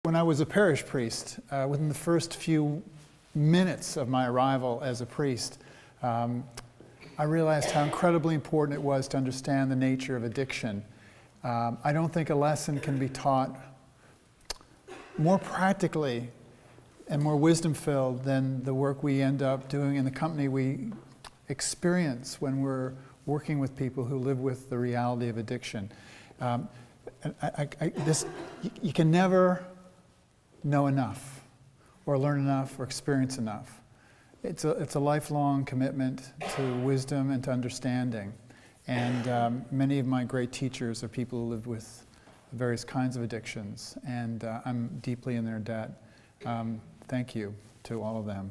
When I was a parish priest, within the first few minutes of my arrival as a priest, I realized how incredibly important it was to understand the nature of addiction. I don't think a lesson can be taught more practically and more wisdom-filled than the work we end up doing in the company we experience when we're working with people who live with the reality of addiction. You can never know enough, or learn enough, or experience enough. It's a lifelong commitment to wisdom and to understanding. And many of my great teachers are people who live with various kinds of addictions, and I'm deeply in their debt. Thank you to all of them.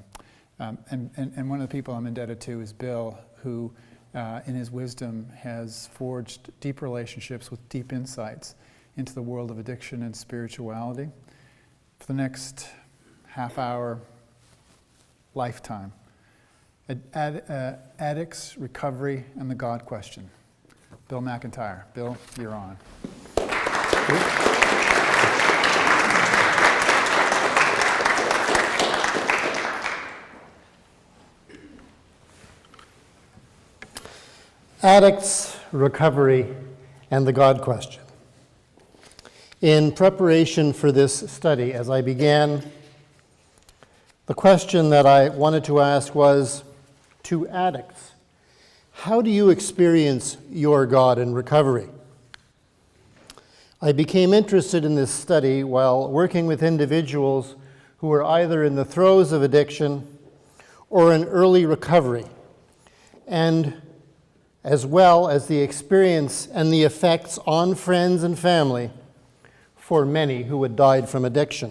And one of the people I'm indebted to is Bill, who in his wisdom has forged deep relationships with deep insights into the world of addiction and spirituality. For the next half hour, lifetime. Addicts, Recovery, and the God Question. Bill Macintyre. Bill, you're on. Addicts, Recovery, and the God Question. In preparation for this study, as I began, the question that I wanted to ask was, to addicts, how do you experience your God in recovery? I became interested in this study while working with individuals who were either in the throes of addiction or in early recovery, and as well as the experience and the effects on friends and family for many who had died from addiction.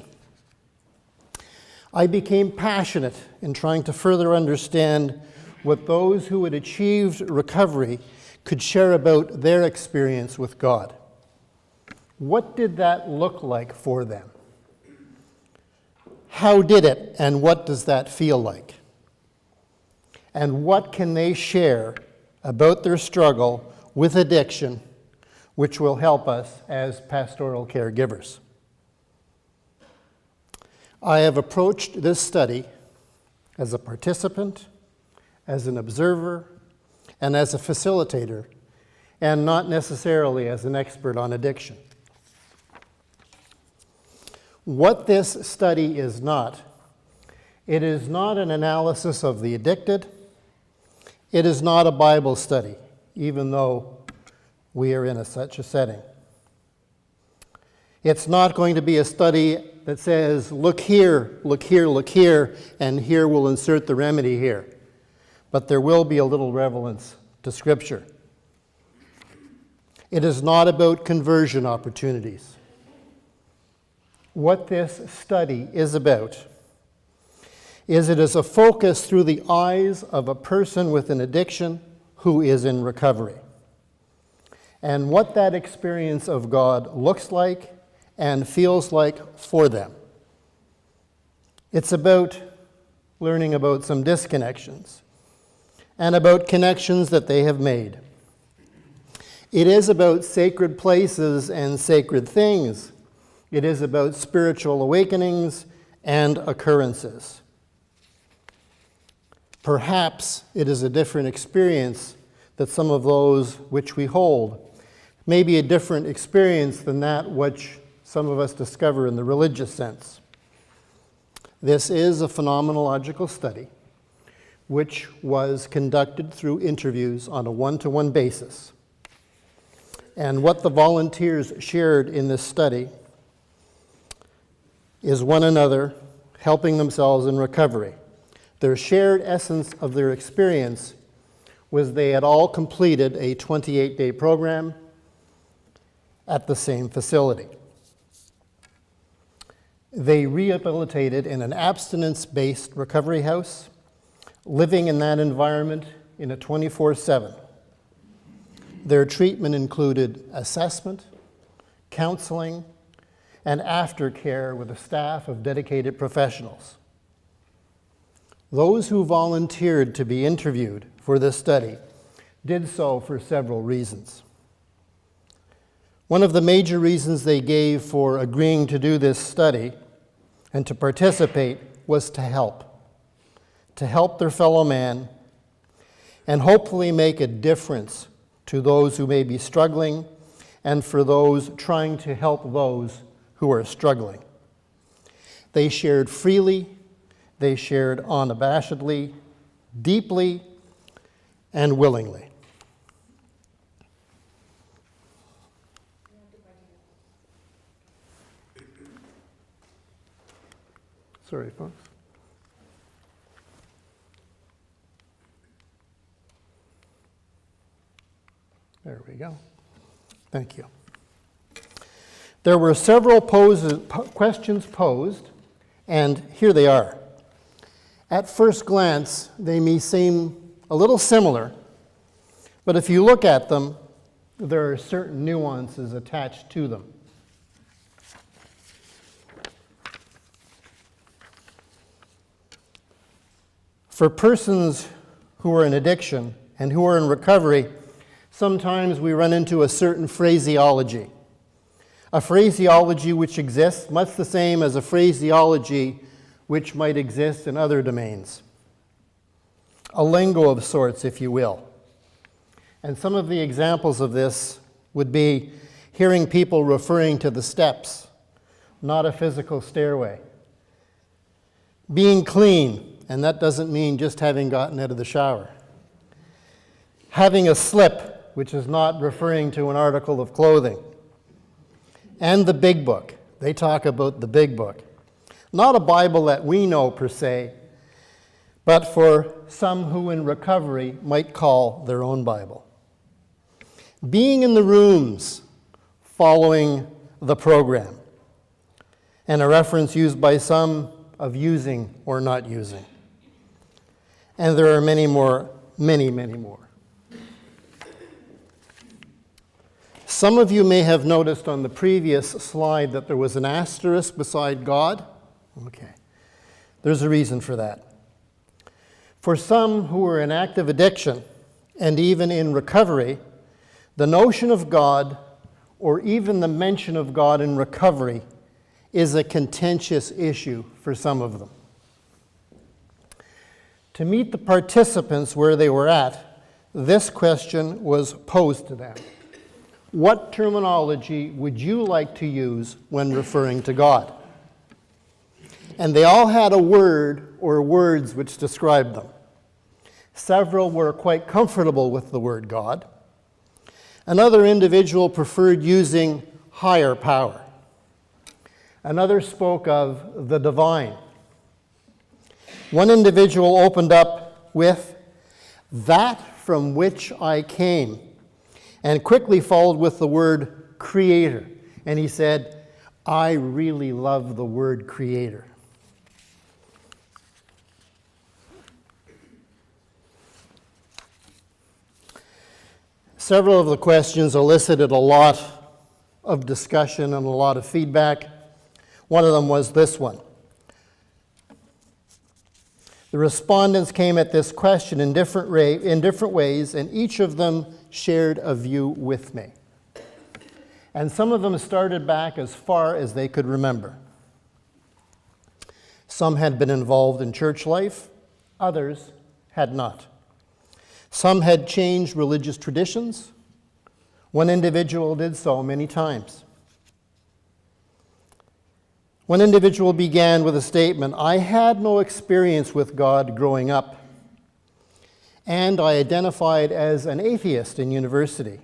I became passionate in trying to further understand what those who had achieved recovery could share about their experience with God. What did that look like for them? How did it, and what does that feel like? And what can they share about their struggle with addiction, which will help us as pastoral caregivers? I have approached this study as a participant, as an observer, and as a facilitator, and not necessarily as an expert on addiction. What this study is not, it is not an analysis of the addicted. It is not a Bible study, even though we are in such a setting. It's not going to be a study that says, look here, look here, look here, and here we'll insert the remedy here. But there will be a little relevance to Scripture. It is not about conversion opportunities. What this study is about is it is a focus through the eyes of a person with an addiction who is in recovery, and what that experience of God looks like and feels like for them. It's about learning about some disconnections and about connections that they have made. It is about sacred places and sacred things. It is about spiritual awakenings and occurrences. Perhaps it is a different experience that some of those which we hold. Maybe a different experience than that which some of us discover in the religious sense. This is a phenomenological study which was conducted through interviews on a one-to-one basis. And what the volunteers shared in this study is one another helping themselves in recovery. Their shared essence of their experience was they had all completed a 28-day program at the same facility. They rehabilitated in an abstinence-based recovery house, living in that environment in a 24/7. Their treatment included assessment, counseling, and aftercare with a staff of dedicated professionals. Those who volunteered to be interviewed for this study did so for several reasons. One of the major reasons they gave for agreeing to do this study and to participate was to help their fellow man, and hopefully make a difference to those who may be struggling and for those trying to help those who are struggling. They shared freely, they shared unabashedly, deeply, and willingly. Sorry, folks. There we go. Thank you. There were several questions posed, and here they are. At first glance, they may seem a little similar, but if you look at them, there are certain nuances attached to them. For persons who are in addiction and who are in recovery, sometimes we run into a certain phraseology. A phraseology which exists much the same as a phraseology which might exist in other domains. A lingo of sorts, if you will. And some of the examples of this would be hearing people referring to the steps, not a physical stairway. Being clean, and that doesn't mean just having gotten out of the shower. Having a slip, which is not referring to an article of clothing. And the big book. They talk about the big book. Not a Bible that we know per se, but for some who in recovery might call their own Bible. Being in the rooms following the program. And a reference used by some of using or not using. And there are many more, many, many more. Some of you may have noticed on the previous slide that there was an asterisk beside God. Okay. There's a reason for that. For some who are in active addiction and even in recovery, the notion of God or even the mention of God in recovery is a contentious issue for some of them. To meet the participants where they were at, this question was posed to them. What terminology would you like to use when referring to God? And they all had a word or words which described them. Several were quite comfortable with the word God. Another individual preferred using higher power. Another spoke of the divine. One individual opened up with, "That from which I came," and quickly followed with the word creator. And he said, "I really love the word creator." Several of the questions elicited a lot of discussion and a lot of feedback. One of them was this one. The respondents came at this question in different ways, and each of them shared a view with me. And some of them started back as far as they could remember. Some had been involved in church life, others had not. Some had changed religious traditions. One individual did so many times. One individual began with a statement, "I had no experience with God growing up, and I identified as an atheist in university.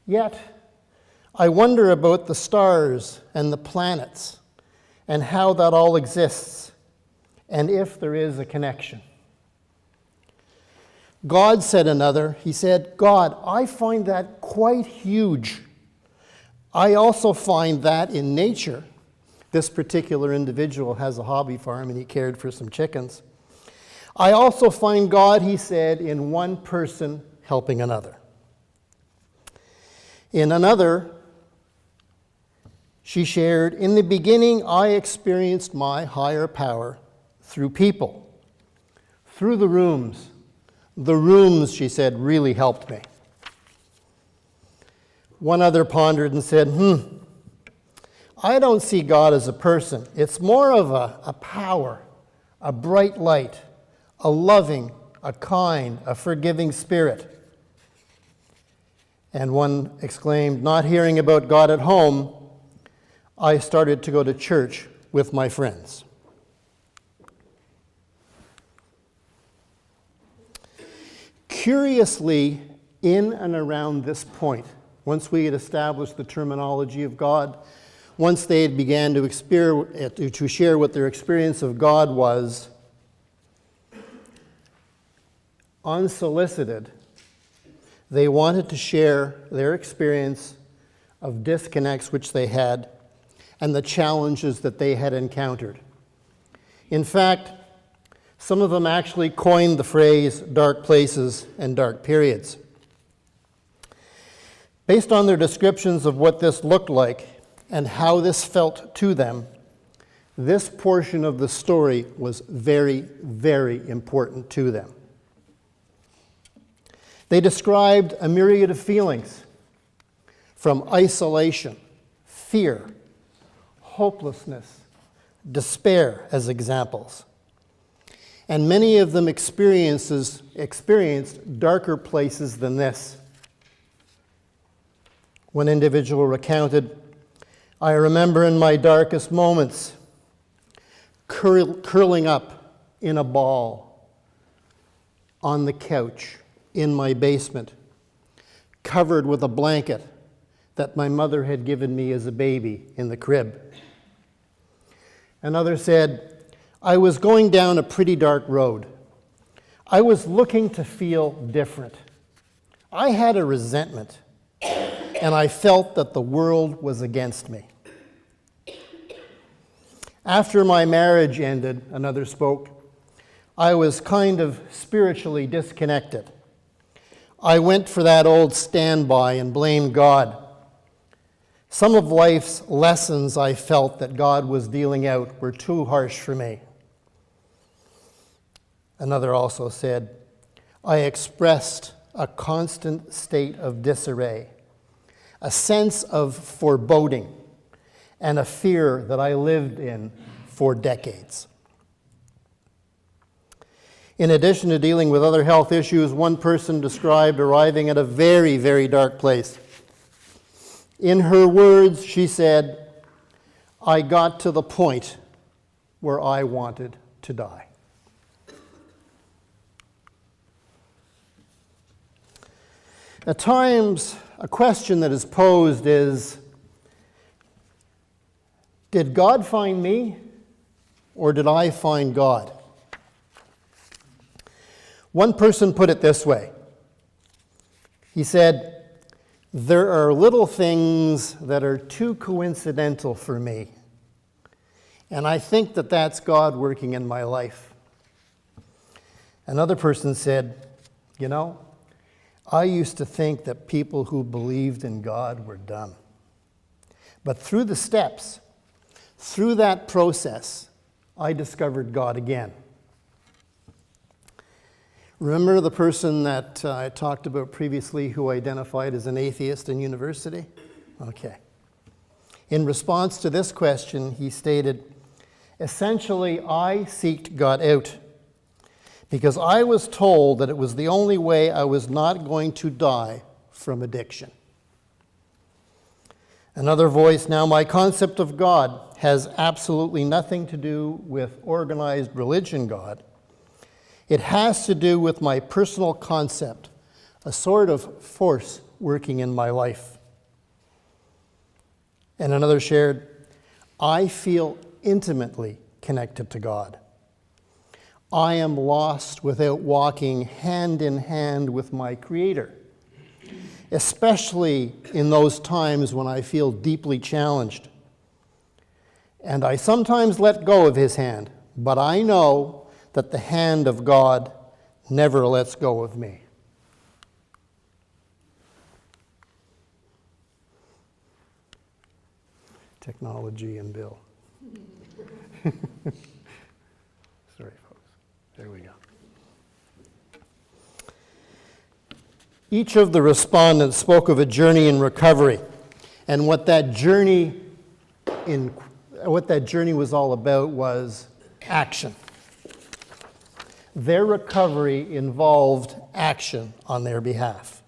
Yet, I wonder about the stars and the planets and how that all exists, and if there is a connection." "God," said another, he said, "God, I find that quite huge. I also find that in nature." This particular individual has a hobby farm and he cared for some chickens. "I also find God," he said, "in one person helping another." In another, she shared, "In the beginning, I experienced my higher power through people, through the rooms. The rooms," she said, "really helped me." One other pondered and said, I don't see God as a person. It's more of a power, a bright light, a loving, a kind, a forgiving spirit. And one exclaimed, not hearing about God at home, I started to go to church with my friends. Curiously, in and around this point, once we had established the terminology of God, once they had began to share what their experience of God was, unsolicited, they wanted to share their experience of disconnects which they had and the challenges that they had encountered. In fact, some of them actually coined the phrase dark places and dark periods. Based on their descriptions of what this looked like and how this felt to them, this portion of the story was very, very important to them. They described a myriad of feelings, from isolation, fear, hopelessness, despair as examples. And many of them experienced darker places than this. One individual recounted, I remember in my darkest moments curling up in a ball on the couch in my basement, covered with a blanket that my mother had given me as a baby in the crib. Another said, I was going down a pretty dark road. I was looking to feel different. I had a resentment, and I felt that the world was against me. After my marriage ended, another spoke, I was kind of spiritually disconnected. I went for that old standby and blamed God. Some of life's lessons I felt that God was dealing out were too harsh for me. Another also said, I expressed a constant state of disarray, a sense of foreboding, and a fear that I lived in for decades. In addition to dealing with other health issues, one person described arriving at a very, very dark place. In her words, she said, I got to the point where I wanted to die. At times, a question that is posed is, did God find me, or did I find God? One person put it this way. He said, there are little things that are too coincidental for me, and I think that that's God working in my life. Another person said, you know, I used to think that people who believed in God were dumb. But through the steps, through that process, I discovered God again. Remember the person that I talked about previously who identified as an atheist in university? Okay. In response to this question, he stated, essentially, I seeked God out because I was told that it was the only way I was not going to die from addiction. Another voice, now my concept of God has absolutely nothing to do with organized religion God. It has to do with my personal concept, a sort of force working in my life. And another shared, I feel intimately connected to God. I am lost without walking hand in hand with my Creator, especially in those times when I feel deeply challenged. And I sometimes let go of His hand, but I know that the hand of God never lets go of me. Technology and Bill. Sorry, folks. There we go. Each of the respondents spoke of a journey in recovery and what that journey was all about was action. Their recovery involved action on their behalf.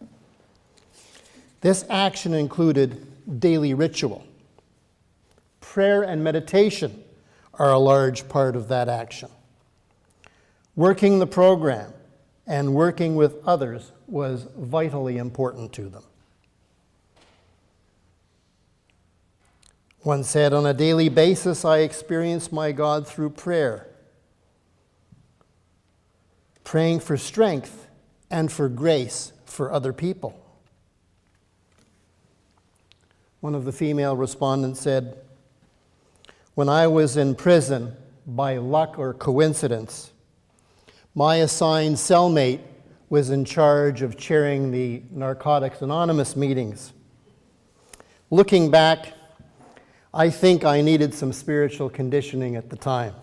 This action included daily ritual. Prayer and meditation are a large part of that action. Working the program and working with others was vitally important to them. One said, on a daily basis, I experience my God through prayer, praying for strength and for grace for other people. One of the female respondents said, when I was in prison, by luck or coincidence, my assigned cellmate was in charge of chairing the Narcotics Anonymous meetings. Looking back, I think I needed some spiritual conditioning at the time.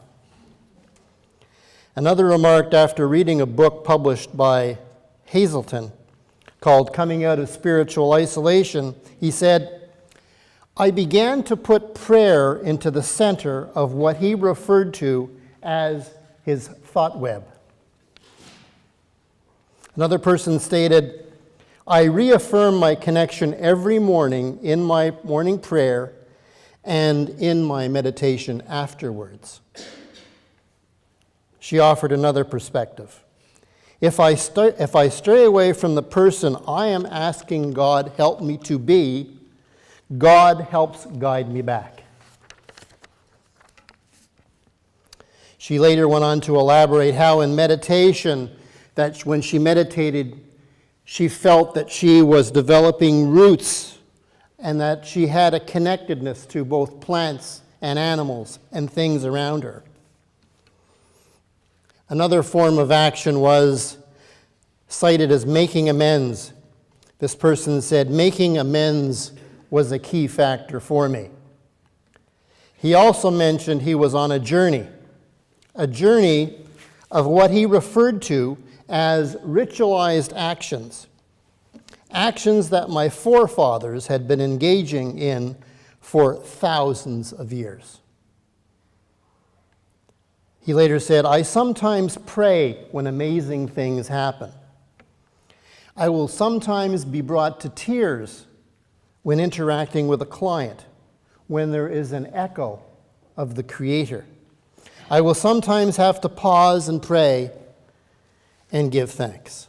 Another remarked after reading a book published by Hazelton called Coming Out of Spiritual Isolation, he said, I began to put prayer into the center of what he referred to as his thought web. Another person stated, I reaffirm my connection every morning in my morning prayer and in my meditation afterwards. She offered another perspective. If I stray away from the person I am asking God help me to be, God helps guide me back. She later went on to elaborate how in meditation, that when she meditated, she felt that she was developing roots and that she had a connectedness to both plants and animals and things around her. Another form of action was cited as making amends. This person said, making amends was a key factor for me. He also mentioned he was on a journey of what he referred to as ritualized actions, actions that my forefathers had been engaging in for thousands of years. He later said, I sometimes pray when amazing things happen. I will sometimes be brought to tears when interacting with a client, when there is an echo of the Creator. I will sometimes have to pause and pray and give thanks.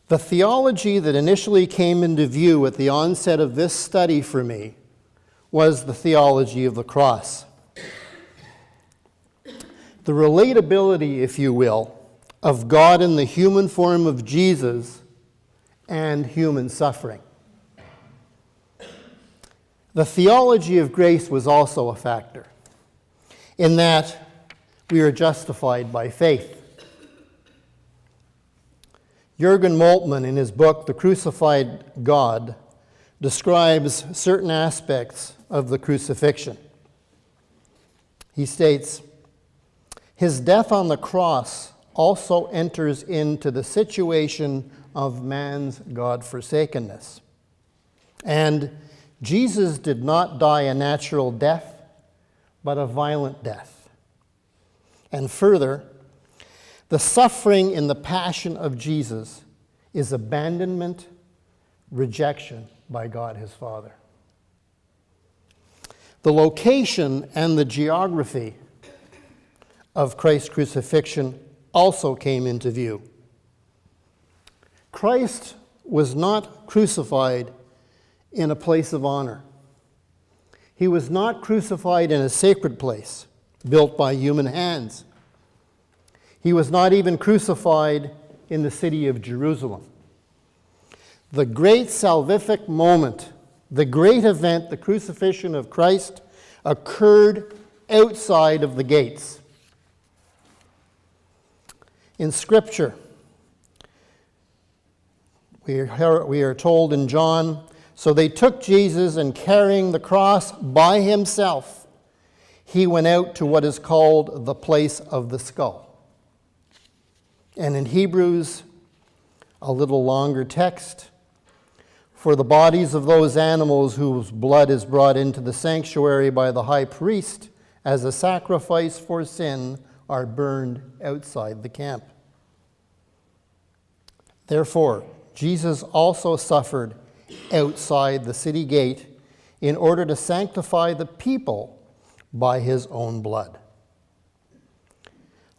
The theology that initially came into view at the onset of this study for me was the theology of the cross. The relatability, if you will, of God in the human form of Jesus and human suffering. The theology of grace was also a factor, in that we are justified by faith. Jürgen Moltmann, in his book, The Crucified God, describes certain aspects of the crucifixion. He states, his death on the cross also enters into the situation of man's God-forsakenness. And Jesus did not die a natural death, but a violent death. And further, the suffering in the passion of Jesus is abandonment, rejection by God his Father. The location and the geography of Christ's crucifixion also came into view. Christ was not crucified in a place of honor. He was not crucified in a sacred place built by human hands. He was not even crucified in the city of Jerusalem. The great salvific moment, the great event, the crucifixion of Christ, occurred outside of the gates. In Scripture, we are told in John, so they took Jesus, and carrying the cross by himself, he went out to what is called the place of the skull. And in Hebrews, a little longer text, for the bodies of those animals whose blood is brought into the sanctuary by the high priest as a sacrifice for sin are burned outside the camp. Therefore, Jesus also suffered outside the city gate in order to sanctify the people by his own blood.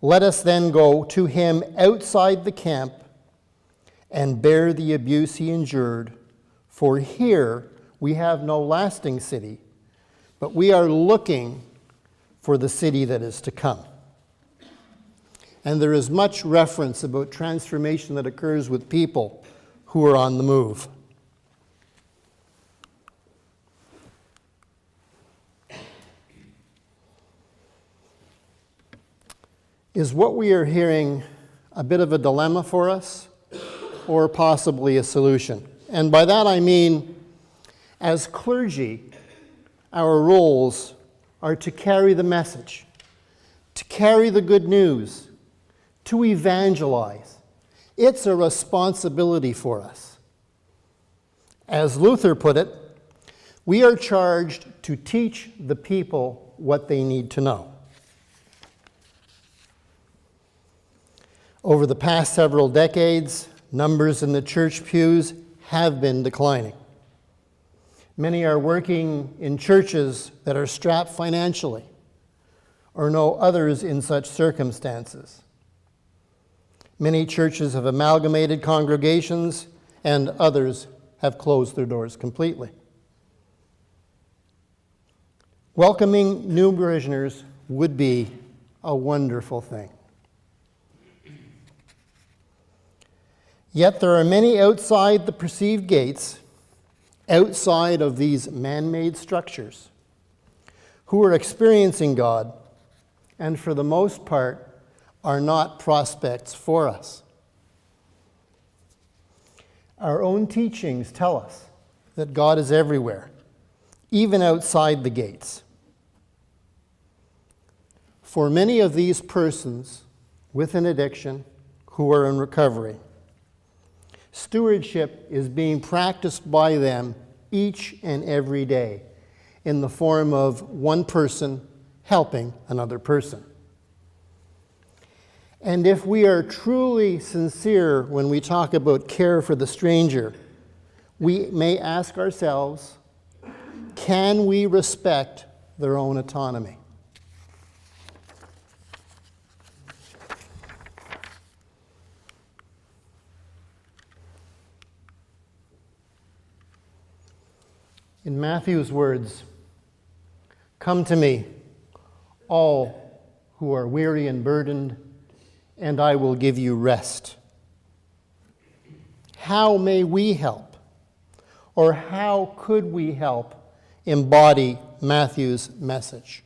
Let us then go to him outside the camp and bear the abuse he endured, for here we have no lasting city, but we are looking for the city that is to come. And there is much reference about transformation that occurs with people who are on the move. Is what we are hearing a bit of a dilemma for us, or possibly a solution? And by that I mean, as clergy, our roles are to carry the message, to carry the good news, to evangelize. It's a responsibility for us. As Luther put it, we are charged to teach the people what they need to know. Over the past several decades, numbers in the church pews have been declining. Many are working in churches that are strapped financially, or know others in such circumstances. Many churches have amalgamated congregations, and others have closed their doors completely. Welcoming new parishioners would be a wonderful thing. Yet there are many outside the perceived gates, outside of these man-made structures, who are experiencing God, and for the most part are not prospects for us. Our own teachings tell us that God is everywhere, even outside the gates. For many of these persons with an addiction who are in recovery, stewardship is being practiced by them each and every day in the form of one person helping another person. And if we are truly sincere when we talk about care for the stranger, we may ask ourselves, can we respect their own autonomy? In Matthew's words, "Come to me, all who are weary and burdened, and I will give you rest." How may we help, or how could we help embody Matthew's message?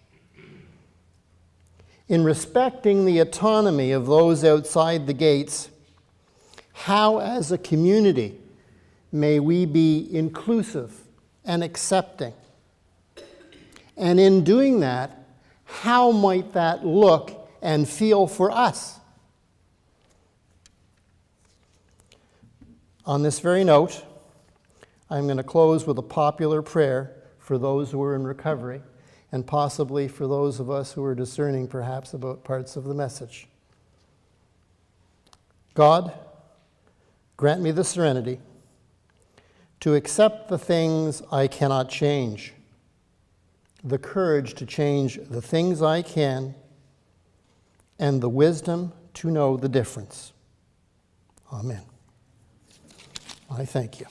In respecting the autonomy of those outside the gates, how as a community may we be inclusive and accepting? And in doing that, how might that look and feel for us? On this very note, I'm going to close with a popular prayer for those who are in recovery, and possibly for those of us who are discerning perhaps about parts of the message. God, grant me the serenity to accept the things I cannot change, the courage to change the things I can, and the wisdom to know the difference. Amen. I thank you.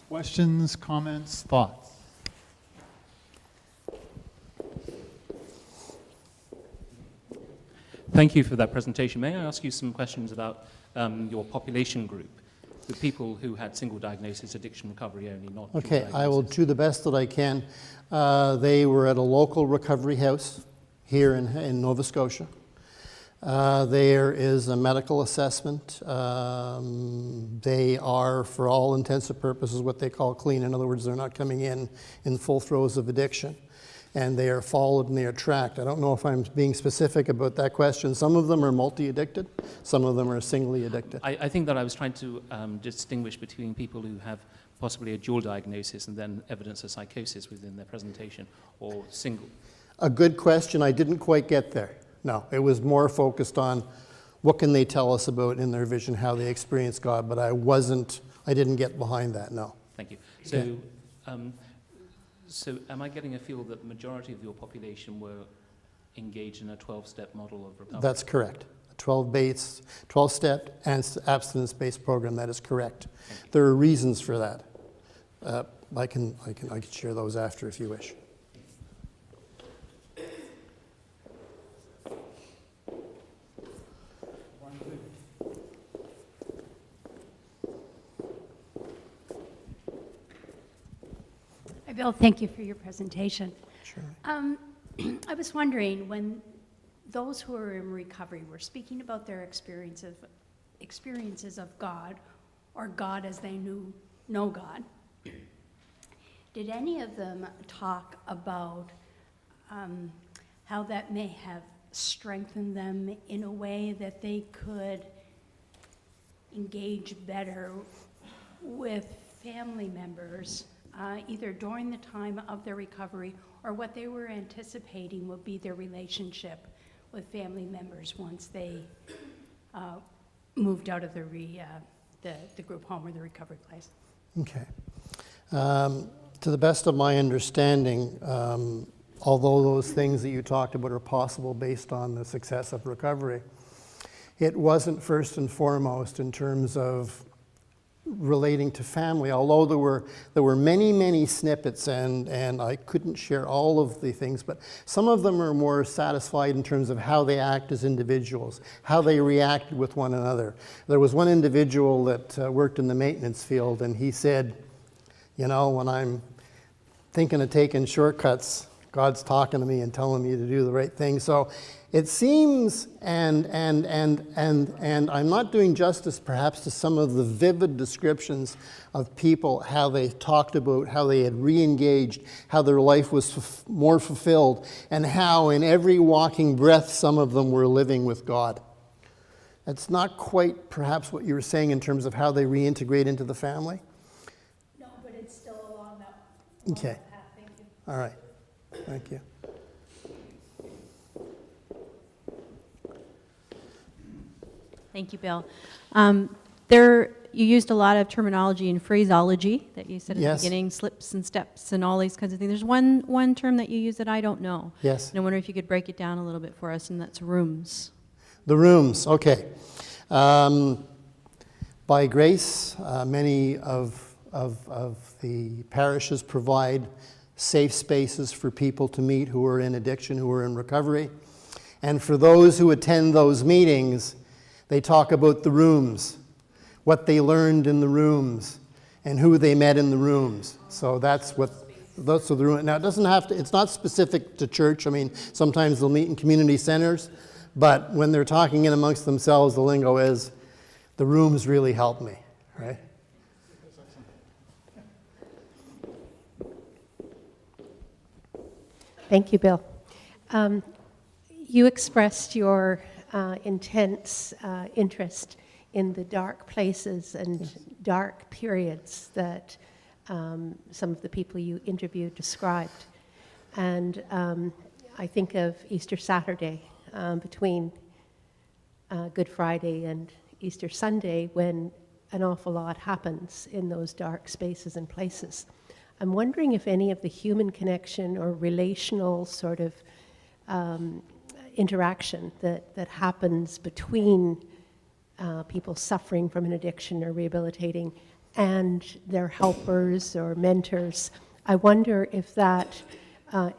Questions, comments, thoughts? Thank you for that presentation. May I ask you some questions about your population group, the people who had single diagnosis, addiction recovery only, not dual Okay, I will diagnosis? do the best that I can. They were at a local recovery house here in Nova Scotia. There is a medical assessment. They are, for all intents and purposes, what they call clean. In other words, they're not coming in full throes of addiction. And they are followed and they are tracked. I don't know if I'm being specific about that question. Some of them are multi-addicted. Some of them are singly addicted. I think that I was trying to distinguish between people who have possibly a dual diagnosis and then evidence of psychosis within their presentation, or single. A good question. I didn't quite get there. No, it was more focused on what can they tell us about in their vision, how they experience God, but I didn't get behind that, no. Thank you. Okay. So am I getting a feel that the majority of your population were engaged in a 12-step model of recovery? That's correct. A 12-step and abstinence-based program, that is correct. There are reasons for that. I can share those after if you wish. Bill, thank you for your presentation. Sure. I was wondering, when those who are in recovery were speaking about their experiences of God, or God as they know God, did any of them talk about how that may have strengthened them in a way that they could engage better with family members, either during the time of their recovery or what they were anticipating would be their relationship with family members once they moved out of the group home or the recovery place? Okay. To the best of my understanding, although those things that you talked about are possible based on the success of recovery, it wasn't first and foremost in terms of relating to family, although there were many snippets, and I couldn't share all of the things, but some of them are more satisfied in terms of how they act as individuals, how they reacted with one another. There was one individual that worked in the maintenance field, and he said, you know, when I'm thinking of taking shortcuts, God's talking to me and telling me to do the right thing. So it seems, and I'm not doing justice perhaps to some of the vivid descriptions of people, how they talked about how they had re-engaged, how their life was more fulfilled, and how in every walking breath some of them were living with God. That's not quite perhaps what you were saying in terms of how they reintegrate into the family? No, but it's still along that Okay. path. Thank you. All right. Thank you. Thank you, Bill. You used a lot of terminology and phraseology that you said at Yes. the beginning, slips and steps and all these kinds of things. There's one term that you use that I don't know. Yes. And I wonder if you could break it down a little bit for us, and that's rooms. The rooms, okay. By grace, many of the parishes provide safe spaces for people to meet who are in addiction, who are in recovery. And for those who attend those meetings, they talk about the rooms, what they learned in the rooms, and who they met in the rooms. So that's the room. Now, it doesn't have to, it's not specific to church. I mean, sometimes they'll meet in community centers, but when they're talking in amongst themselves, the lingo is, the rooms really helped me, right? Thank you, Bill. You expressed your intense interest in the dark places and dark periods that some of the people you interviewed described. And I think of Easter Saturday, between Good Friday and Easter Sunday, when an awful lot happens in those dark spaces and places. I'm wondering if any of the human connection or relational sort of interaction that happens between people suffering from an addiction or rehabilitating and their helpers or mentors, I wonder if that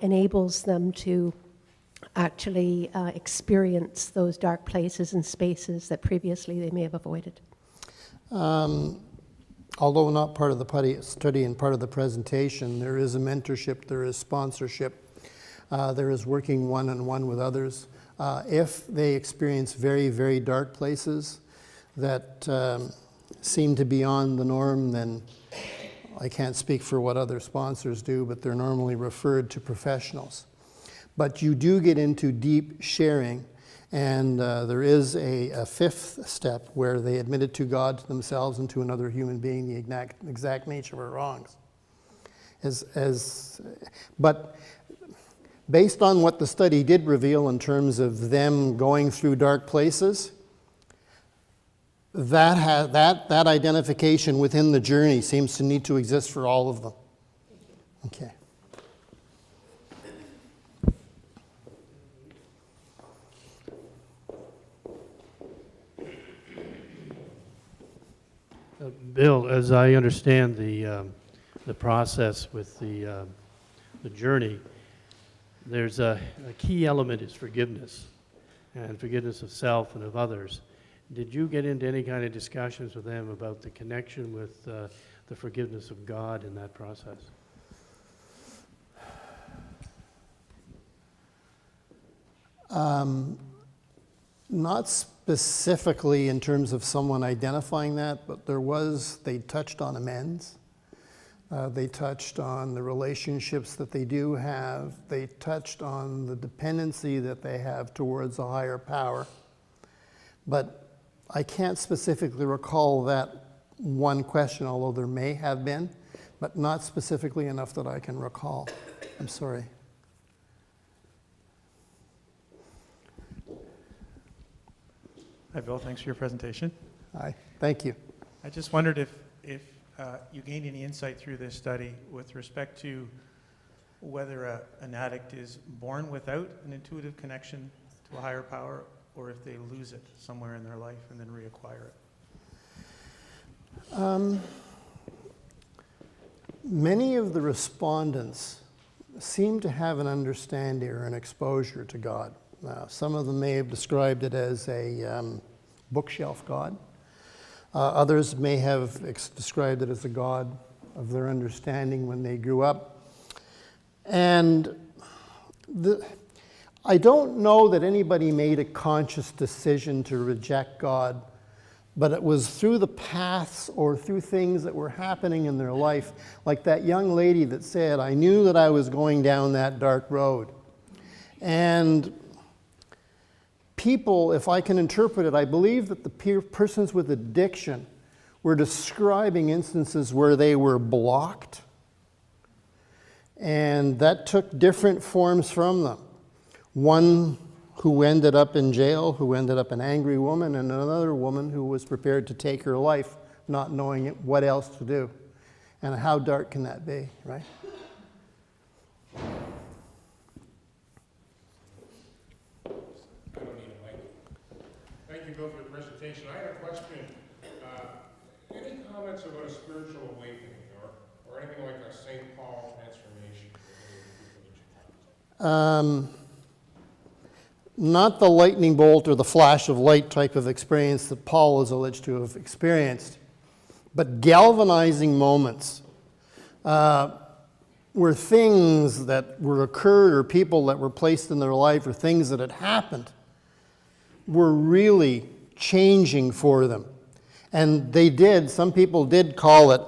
enables them to actually experience those dark places and spaces that previously they may have avoided. Although not part of the study and part of the presentation, there is a mentorship, there is sponsorship, there is working one-on-one with others. If they experience very, very dark places that seem to be beyond the norm, then I can't speak for what other sponsors do, but they're normally referred to professionals. But you do get into deep sharing, and there is a fifth step where they admit it to God, to themselves, and to another human being, the exact nature of our wrongs. But based on what the study did reveal in terms of them going through dark places, that identification within the journey seems to need to exist for all of them. Okay. Bill, as I understand the process with the journey, there's a key element is forgiveness, and forgiveness of self and of others. Did you get into any kind of discussions with them about the connection with the forgiveness of God in that process? Not specifically in terms of someone identifying that, but they touched on amends. They touched on the relationships that they do have. They touched on the dependency that they have towards a higher power. But I can't specifically recall that one question, although there may have been, but not specifically enough that I can recall. I'm sorry. Hi, Bill. Thanks for your presentation. Hi. Thank you. I just wondered if you gained any insight through this study with respect to whether an addict is born without an intuitive connection to a higher power, or if they lose it somewhere in their life and then reacquire it. Many of the respondents seem to have an understanding or an exposure to God. Some of them may have described it as a bookshelf God. Others may have described it as a God of their understanding when they grew up. And I don't know that anybody made a conscious decision to reject God, but it was through the paths or through things that were happening in their life, like that young lady that said, I knew that I was going down that dark road. And people, if I can interpret it, I believe that the persons with addiction were describing instances where they were blocked, and that took different forms from them. One who ended up in jail, who ended up an angry woman, and another woman who was prepared to take her life, not knowing what else to do. And how dark can that be, right? Thank you, Bill, for the presentation. I had a question. Any comments about a spiritual awakening or anything like a St. Paul transformation? Not the lightning bolt or the flash of light type of experience that Paul is alleged to have experienced, but galvanizing moments where things that were occurred or people that were placed in their life or things that had happened were really changing for them. And they did, some people did call it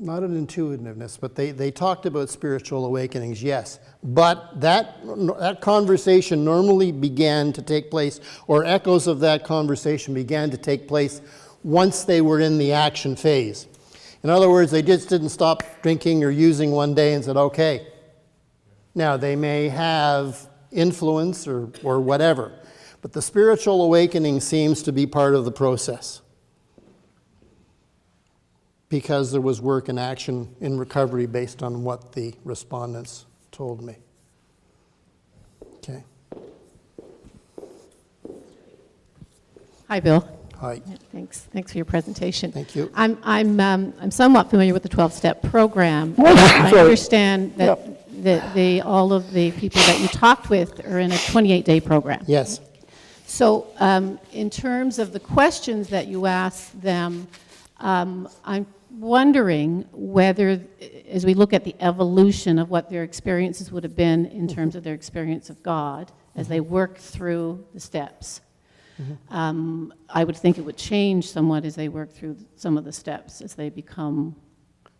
not an intuitiveness, but they talked about spiritual awakenings, yes. But that conversation normally began to take place, or echoes of that conversation began to take place once they were in the action phase. In other words, they just didn't stop drinking or using one day and said, okay. Now, they may have influence or whatever, but the spiritual awakening seems to be part of the process, because there was work and action in recovery based on what the respondents told me. Okay. Hi, Bill. Hi. Thanks for your presentation. Thank you. I'm somewhat familiar with the 12-step program. I understand that all of the people that you talked with are in a 28-day program. Yes. So in terms of the questions that you asked them, I'm wondering whether, as we look at the evolution of what their experiences would have been in terms of their experience of God, as they work through the steps, I would think it would change somewhat as they work through some of the steps, as they become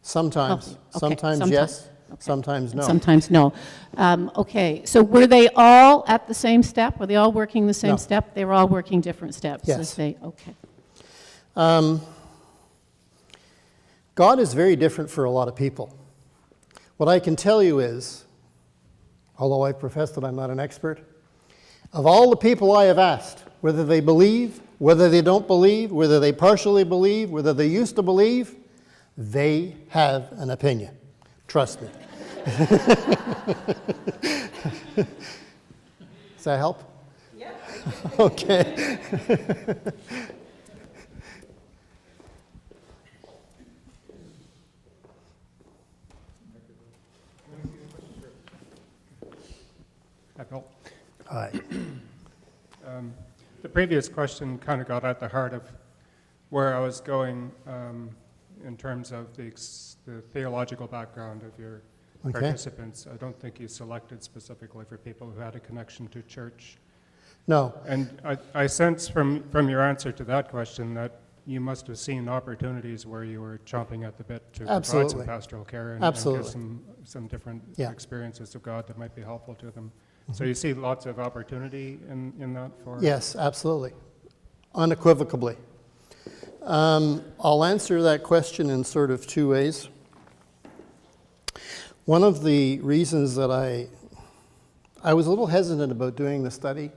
Sometimes. healthy. Okay, Sometimes yes, Okay. sometimes And no. sometimes no. Okay, so were they all at the same step? Were they all working the same No. step? They were all working different steps? Yes. As they, okay. God is very different for a lot of people. What I can tell you is, although I profess that I'm not an expert, of all the people I have asked, whether they believe, whether they don't believe, whether they partially believe, whether they used to believe, they have an opinion. Trust me. Does that help? Yeah. Okay. Hi, Bill. Hi. The previous question kind of got at the heart of where I was going in terms of the theological background of your participants. I don't think you selected specifically for people who had a connection to church. No. And I sense from your answer to that question that you must have seen opportunities where you were chomping at the bit to provide some pastoral care and get some different experiences of God that might be helpful to them. So you see lots of opportunity in that for... Yes, absolutely. Unequivocally. I'll answer that question in sort of two ways. One of the reasons that I was a little hesitant about doing the study,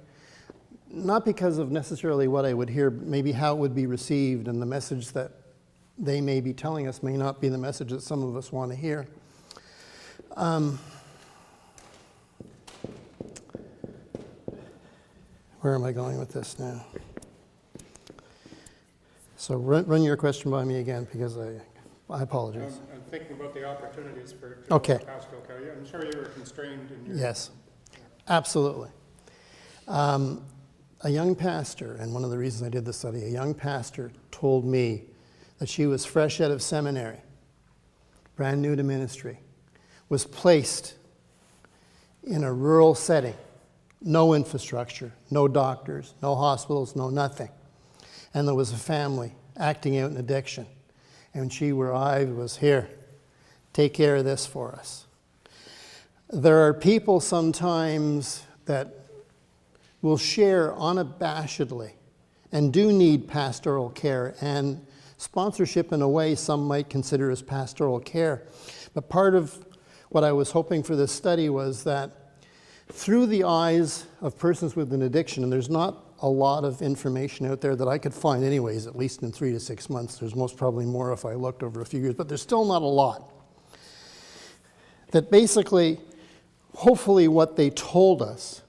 not because of necessarily what I would hear, maybe how it would be received, and the message that they may be telling us may not be the message that some of us want to hear. Where am I going with this now? So run your question by me again, because I apologize. I'm thinking about the opportunities for pastoral care. Yeah, I'm sure you were constrained in your... Yes, absolutely. A young pastor, and one of the reasons I did the study, a young pastor told me that she was fresh out of seminary, brand new to ministry, was placed in a rural setting, no infrastructure, no doctors, no hospitals, no nothing. And there was a family acting out in addiction. And when she arrived, was here, take care of this for us. There are people sometimes that will share unabashedly and do need pastoral care and sponsorship in a way some might consider as pastoral care. But part of what I was hoping for this study was that through the eyes of persons with an addiction, and there's not a lot of information out there that I could find anyways, at least in 3 to 6 months. There's most probably more if I looked over a few years, but there's still not a lot. That basically, hopefully what they told us,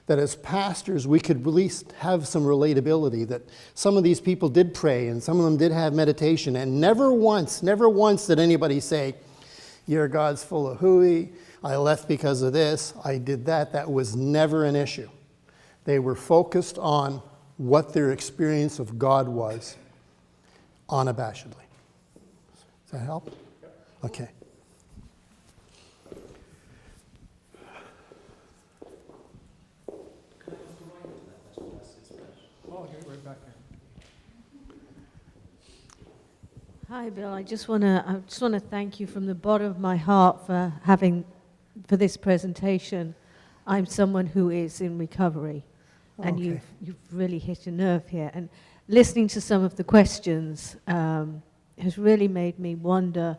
that as pastors we could at least have some relatability, that some of these people did pray and some of them did have meditation, and never once did anybody say, your God's full of hooey, I left because of this, I did that. That was never an issue. They were focused on what their experience of God was, unabashedly. Does that help? Okay. Hi, Bill. I just want to thank you from the bottom of my heart for this presentation. I'm someone who is in recovery, and you've really hit a nerve here. And listening to some of the questions has really made me wonder.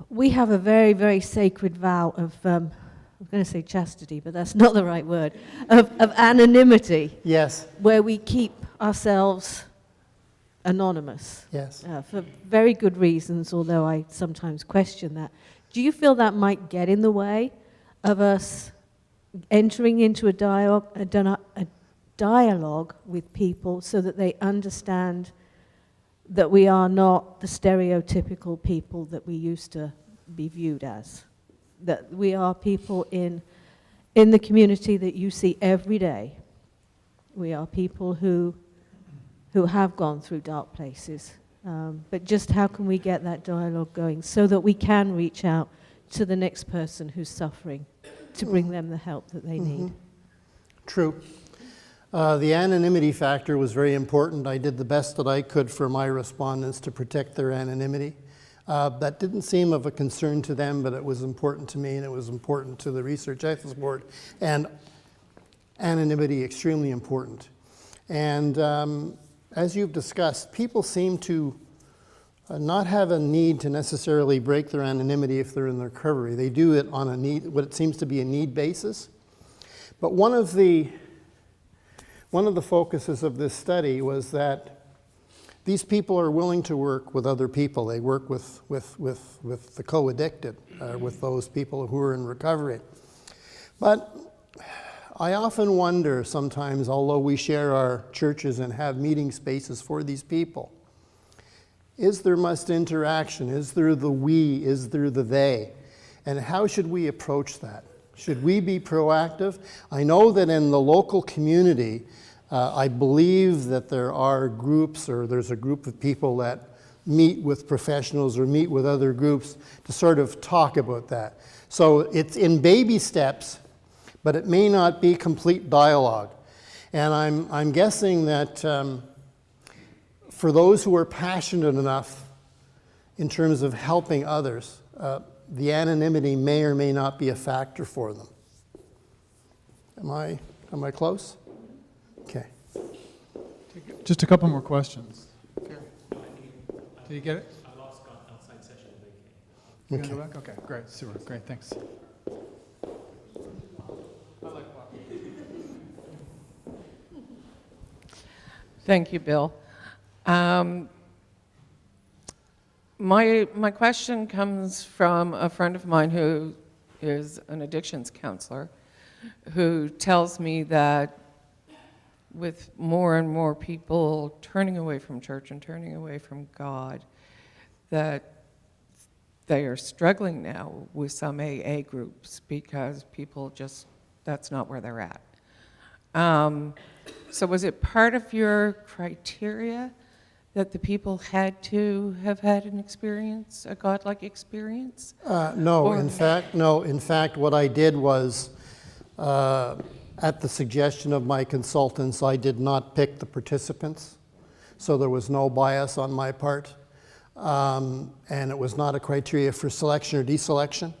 We have a very, very sacred vow of, I'm going to say chastity, but that's not the right word, of anonymity. Yes. Where we keep ourselves anonymous. Yes. For very good reasons, although I sometimes question that. Do you feel that might get in the way of us entering into a dialogue with people so that they understand that we are not the stereotypical people that we used to be viewed as? That we are people in the community that you see every day. We are people who who have gone through dark places. But just how can we get that dialogue going so that we can reach out to the next person who's suffering to bring them the help that they need? True. The anonymity factor was very important. I did the best that I could for my respondents to protect their anonymity. That didn't seem of a concern to them, but it was important to me, and it was important to the Research Ethics Board. And anonymity, extremely important. And as you've discussed, people seem to not have a need to necessarily break their anonymity if they're in recovery. They do it on a need, what it seems to be a need basis. But one of the focuses of this study was that these people are willing to work with other people. They work with the co-addicted, with those people who are in recovery. But I often wonder sometimes, although we share our churches and have meeting spaces for these people, is there much interaction? Is there the we? Is there the they? And how should we approach that? Should we be proactive? I know that in the local community, I believe that there are groups, or there's a group of people that meet with professionals or meet with other groups to sort of talk about that. So it's in baby steps, but it may not be complete dialogue. And I'm guessing that for those who are passionate enough in terms of helping others, the anonymity may or may not be a factor for them. Am I close? Okay. Just a couple more questions. Did you get it? I lost outside session. Okay. Go back? Okay, great, super, great, thanks. Thank you, Bill. My question comes from a friend of mine who is an addictions counselor, who tells me that with more and more people turning away from church and turning away from God, that they are struggling now with some AA groups because people just, that's not where they're at. So was it part of your criteria that the people had to have had an experience, a godlike experience? No. In fact, what I did was, at the suggestion of my consultants, I did not pick the participants, so there was no bias on my part, and it was not a criteria for selection or deselection.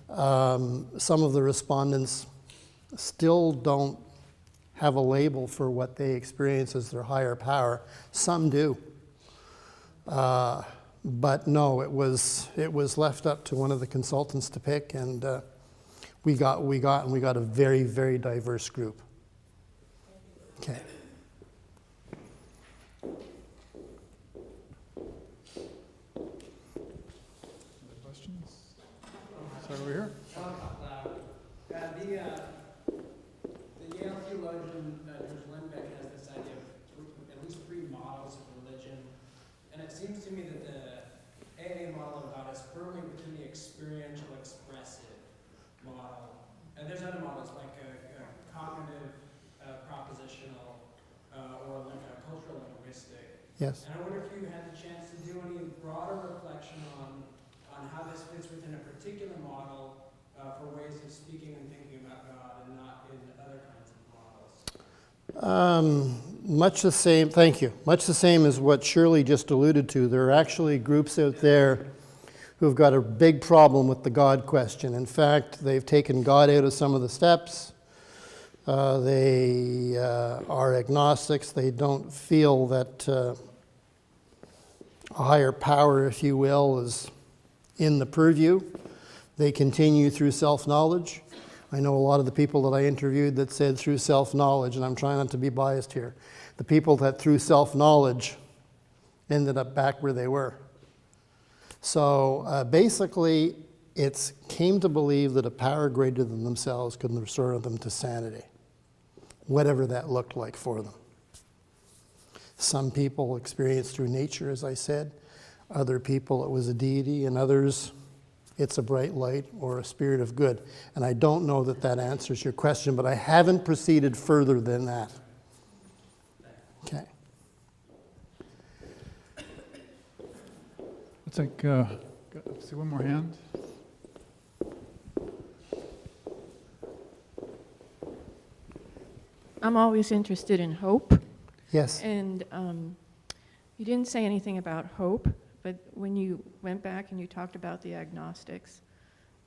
Some of the respondents still don't have a label for what they experience as their higher power. Some do. But no, it was left up to one of the consultants to pick, and we got a very, very diverse group. Okay. Other questions? Start over here. The Yale theologian George Lindbeck has this idea of at least three models of religion, and it seems to me that the AA model of God is firmly within the experiential, expressive model, and there's other models like a cognitive, propositional, or like a cultural linguistic. Yes. And I wonder if you had the chance to do any broader reflection on how this fits within a particular model for ways of speaking and thinking about God, and not in other kinds of models. Much the same, thank you. Much the same as what Shirley just alluded to. There are actually groups out there who've got a big problem with the God question. In fact, they've taken God out of some of the steps. They are agnostics. They don't feel that a higher power, if you will, is in the purview. They continue through self-knowledge. I know a lot of the people that I interviewed that said through self-knowledge, and I'm trying not to be biased here. The people that through self-knowledge ended up back where they were. So basically, it came to believe that a power greater than themselves could restore them to sanity, whatever that looked like for them. Some people experienced through nature, as I said. Other people, it was a deity, and others, it's a bright light or a spirit of good. And I don't know that that answers your question, but I haven't proceeded further than that. Okay. Let's take, see one more hand. I'm always interested in hope. Yes. And you didn't say anything about hope, but when you went back and you talked about the agnostics,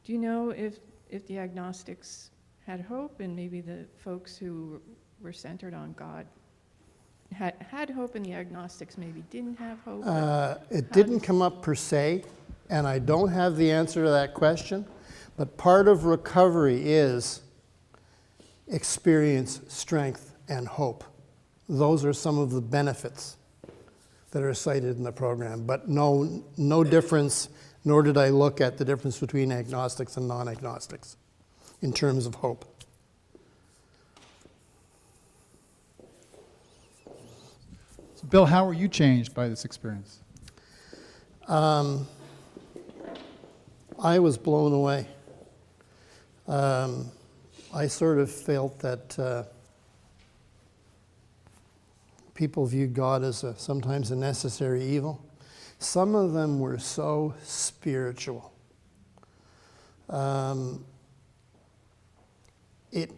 do you know if the agnostics had hope and maybe the folks who were centered on God had hope and the agnostics maybe didn't have hope? It didn't come up per se, and I don't have the answer to that question, but part of recovery is experience, strength, and hope. Those are some of the benefits that are cited in the program, but no difference, nor did I look at the difference between agnostics and non-agnostics in terms of hope. So Bill, how were you changed by this experience? I was blown away. I sort of felt that people viewed God as sometimes a necessary evil. Some of them were so spiritual. It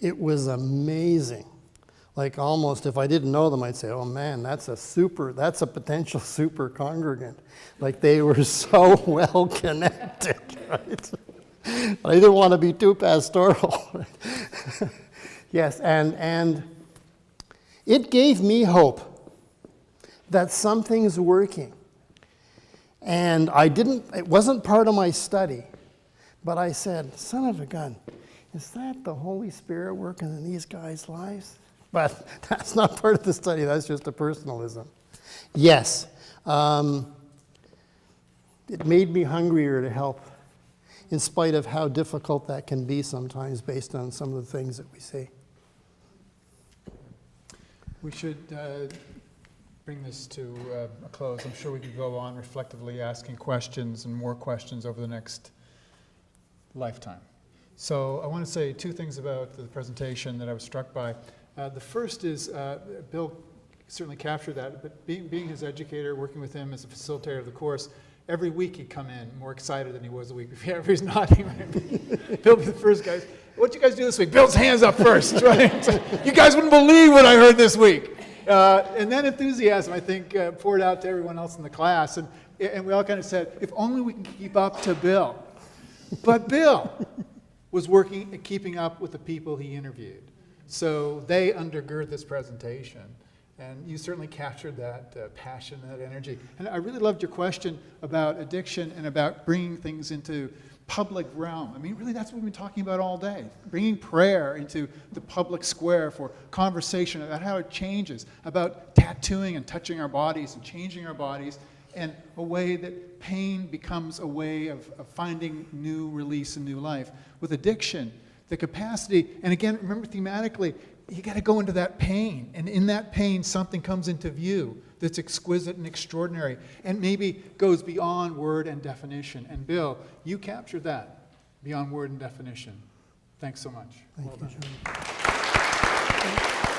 was amazing. Like almost, if I didn't know them, I'd say, oh man, that's a potential super congregant. Like they were so well connected, right? I didn't want to be too pastoral. Yes, and it gave me hope that something's working. And it wasn't part of my study, but I said, son of a gun, is that the Holy Spirit working in these guys' lives? But that's not part of the study, that's just a personalism. Yes, it made me hungrier to help, in spite of how difficult that can be sometimes based on some of the things that we see. We should bring this to a close. I'm sure we could go on reflectively asking questions and more questions over the next lifetime. So I want to say two things about the presentation that I was struck by. The first is, Bill certainly captured that, but being his educator, working with him as a facilitator of the course, every week he'd come in more excited than he was the week before. He's nodding. Bill would be the first guy. What'd you guys do this week? Bill's hands up first, right? So, you guys wouldn't believe what I heard this week. And then enthusiasm, I think, poured out to everyone else in the class. And we all kind of said, if only we can keep up to Bill. But Bill was working at keeping up with the people he interviewed. So they undergird this presentation. And you certainly captured that passion, that energy. And I really loved your question about addiction and about bringing things into public realm. I mean, really, that's what we've been talking about all day. Bringing prayer into the public square for conversation about how it changes, about tattooing and touching our bodies and changing our bodies, and a way that pain becomes a way of finding new release and new life. With addiction, the capacity, and again, remember thematically, you got to go into that pain, and in that pain, something comes into view that's exquisite and extraordinary, and maybe goes beyond word and definition. And Bill, you captured that beyond word and definition. Thanks so much. Thank you, John.